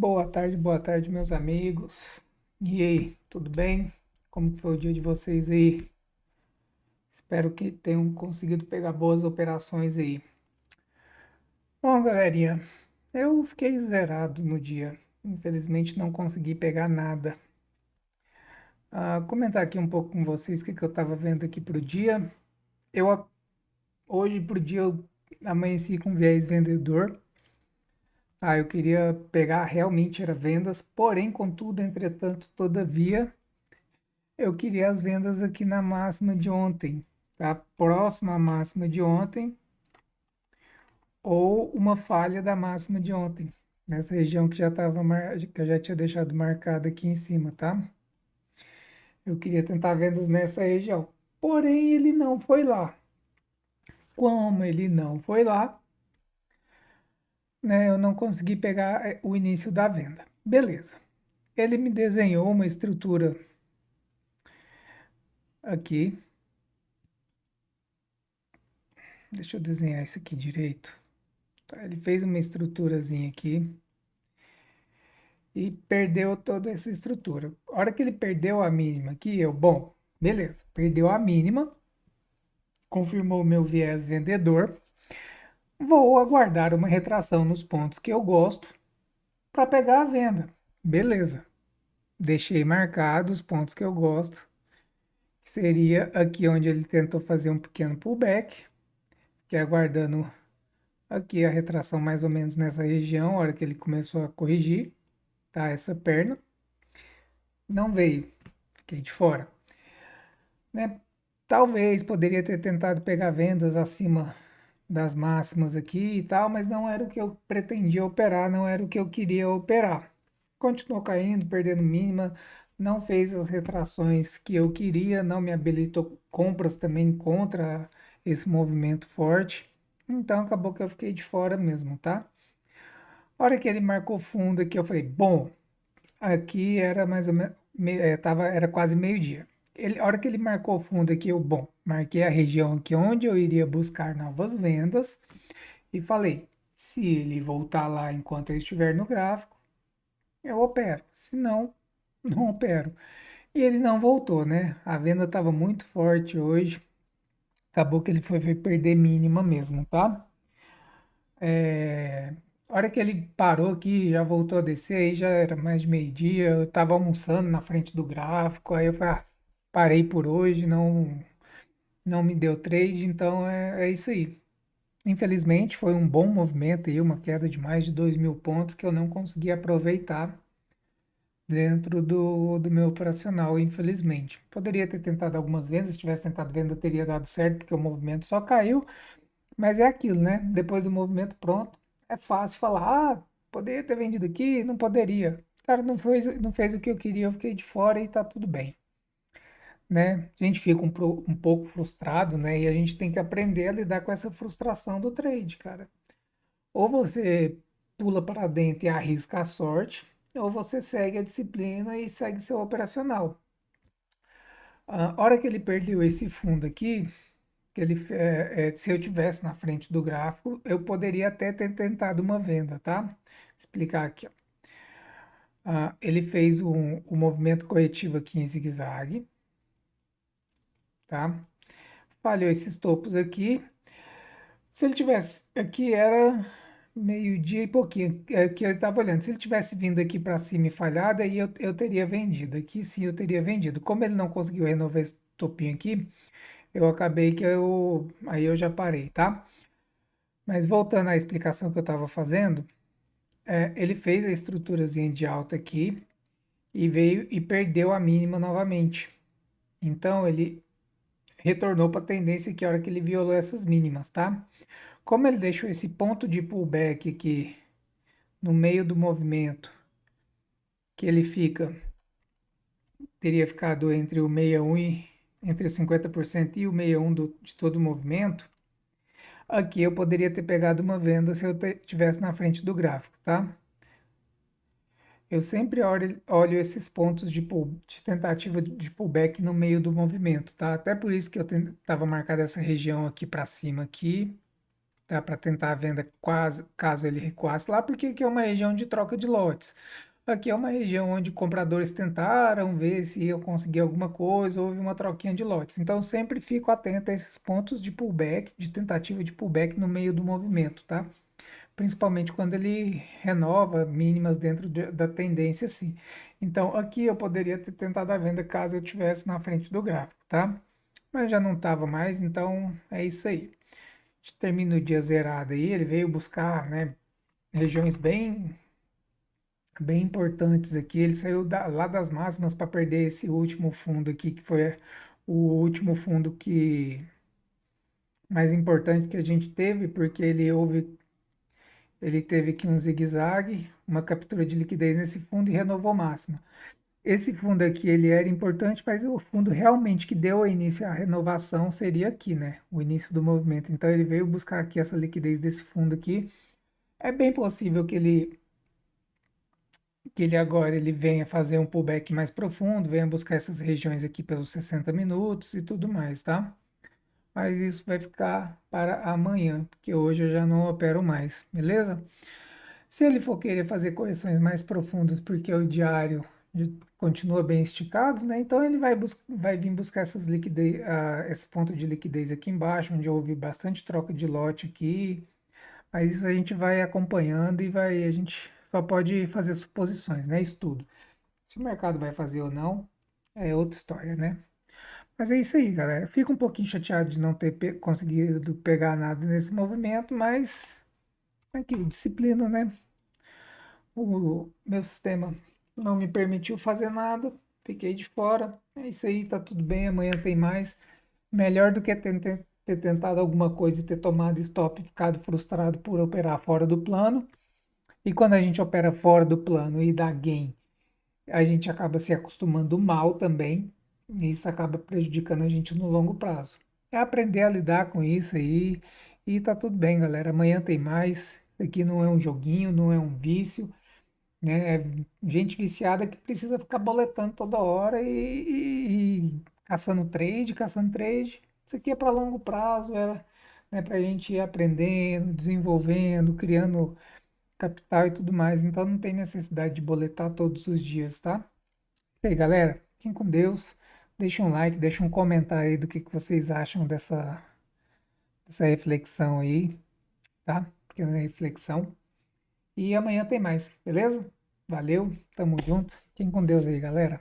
Boa tarde, meus amigos. E aí, tudo bem? Como que foi o dia de vocês aí? Espero que tenham conseguido pegar boas operações aí. Bom, galerinha, eu fiquei zerado no dia. Infelizmente não consegui pegar nada. Comentar aqui um pouco com vocês o que eu estava vendo aqui pro dia. Eu hoje pro dia eu amanheci com viés vendedor. Eu queria pegar realmente era vendas, porém, contudo, entretanto, todavia, eu queria as vendas aqui na máxima de ontem, tá? Próxima à máxima de ontem ou uma falha da máxima de ontem, nessa região que já estava que eu já tinha deixado marcada aqui em cima, tá? Eu queria tentar vendas nessa região. Porém, ele não foi lá. Como ele não foi lá, né, eu não consegui pegar o início da venda. Beleza. Ele me desenhou uma estrutura aqui. Deixa eu desenhar isso aqui direito. Tá? Ele fez uma estruturazinha aqui e perdeu toda essa estrutura. A hora que ele perdeu a mínima aqui, bom, beleza, perdeu a mínima, confirmou o meu viés vendedor, vou aguardar uma retração nos pontos que eu gosto para pegar a venda. Beleza, deixei marcado os pontos que eu gosto, que seria aqui onde ele tentou fazer um pequeno pullback, que é aguardando aqui a retração mais ou menos nessa região, a hora que ele começou a corrigir, tá? Essa perna não veio, fiquei de fora, né? Talvez poderia ter tentado pegar vendas acima das máximas aqui e tal, mas não era o que eu pretendia operar, não era o que eu queria operar. Continuou caindo, perdendo mínima, não fez as retrações que eu queria, não me habilitou compras também contra esse movimento forte. Então acabou que eu fiquei de fora mesmo, tá? A hora que ele marcou fundo aqui, eu falei, bom, aqui era mais ou menos, era quase meio-dia. A hora que ele marcou o fundo aqui, bom, marquei a região aqui onde eu iria buscar novas vendas e falei, se ele voltar lá enquanto eu estiver no gráfico, eu opero. Se não, não opero. E ele não voltou, né? A venda estava muito forte hoje. Acabou que ele foi perder mínima mesmo, tá? A hora que ele parou aqui, já voltou a descer, aí já era mais de meio-dia, eu tava almoçando na frente do gráfico, aí eu falei, parei por hoje, não me deu trade, então é isso aí. Infelizmente foi um bom movimento aí, uma queda de mais de 2.000 pontos que eu não consegui aproveitar dentro do meu operacional, infelizmente. Poderia ter tentado algumas vendas, se tivesse tentado venda teria dado certo, porque o movimento só caiu, mas é aquilo, né? Depois do movimento pronto, é fácil falar, poderia ter vendido aqui, não poderia. O cara não fez o que eu queria, eu fiquei de fora e tá tudo bem, né? A gente fica um pouco frustrado, né? E a gente tem que aprender a lidar com essa frustração do trade, cara. Ou você pula para dentro e arrisca a sorte, ou você segue a disciplina e segue o seu operacional. A hora que ele perdeu esse fundo aqui, se eu tivesse na frente do gráfico, eu poderia até ter tentado uma venda, tá? Vou explicar aqui, ó. Ele fez um movimento corretivo aqui em zigue-zague, tá? Falhou esses topos aqui. Se ele tivesse aqui era meio-dia e pouquinho que eu estava olhando. Se ele tivesse vindo aqui para cima e falhado, aí eu teria vendido. Aqui sim eu teria vendido. Como ele não conseguiu renovar esse topinho aqui, eu acabei que aí eu já parei, tá? Mas voltando à explicação que eu estava fazendo, ele fez a estruturazinha de alta aqui e veio e perdeu a mínima novamente. Então ele retornou para a tendência que a hora que ele violou essas mínimas, tá? Como ele deixou esse ponto de pullback aqui no meio do movimento, que ele teria ficado entre o 61 e entre os 50% e o 61 de todo o movimento, aqui eu poderia ter pegado uma venda se eu tivesse na frente do gráfico, tá? Eu sempre olho esses pontos de tentativa de pullback no meio do movimento, tá? Até por isso que eu estava marcado essa região aqui para cima aqui, tá? Para tentar a venda quase, caso ele recuasse lá, porque aqui é uma região de troca de lotes. Aqui é uma região onde compradores tentaram ver se eu conseguir alguma coisa, houve uma troquinha de lotes. Então sempre fico atento a esses pontos de pullback, de tentativa de pullback no meio do movimento, tá? Principalmente quando ele renova mínimas dentro da tendência, assim. Então aqui eu poderia ter tentado a venda caso eu tivesse na frente do gráfico, tá? Mas já não estava mais, então é isso aí. A gente termina o dia zerado aí, ele veio buscar, né, regiões bem importantes aqui. Ele saiu lá das máximas para perder esse último fundo aqui, que foi o último fundo que mais importante que a gente teve, porque ele teve aqui um zigue-zague, uma captura de liquidez nesse fundo e renovou máxima. Esse fundo aqui ele era importante, mas o fundo realmente que deu início à renovação seria aqui, né? O início do movimento. Então ele veio buscar aqui essa liquidez desse fundo aqui. É bem possível que ele agora ele venha fazer um pullback mais profundo, venha buscar essas regiões aqui pelos 60 minutos e tudo mais, tá? Mas isso vai ficar para amanhã, porque hoje eu já não opero mais, beleza? Se ele for querer fazer correções mais profundas, porque o diário continua bem esticado, né? Então ele vai vir buscar essas liquidez, esse ponto de liquidez aqui embaixo, onde houve bastante troca de lote aqui. Mas isso a gente vai acompanhando a gente só pode fazer suposições, né? Estudo. Se o mercado vai fazer ou não, é outra história, né? Mas é isso aí, galera. Fico um pouquinho chateado de não ter conseguido pegar nada nesse movimento, mas aquilo, disciplina, né? O meu sistema não me permitiu fazer nada, fiquei de fora. É isso aí, tá tudo bem. Amanhã tem mais. Melhor do que ter tentado alguma coisa e ter tomado stop e ficado frustrado por operar fora do plano. E quando a gente opera fora do plano e dá gain, a gente acaba se acostumando mal também. E isso acaba prejudicando a gente no longo prazo. É aprender a lidar com isso aí. E tá tudo bem, galera. Amanhã tem mais. Isso aqui não é um joguinho, não é um vício, né? É gente viciada que precisa ficar boletando toda hora e caçando trade, caçando trade. Isso aqui é para longo prazo, né, para a gente ir aprendendo, desenvolvendo, criando capital e tudo mais. Então não tem necessidade de boletar todos os dias, tá? E aí, galera, fiquem com Deus. Deixa um like, deixa um comentário aí do que vocês acham dessa reflexão aí, tá? Pequena reflexão. E amanhã tem mais, beleza? Valeu, tamo junto. Fiquem com Deus aí, galera.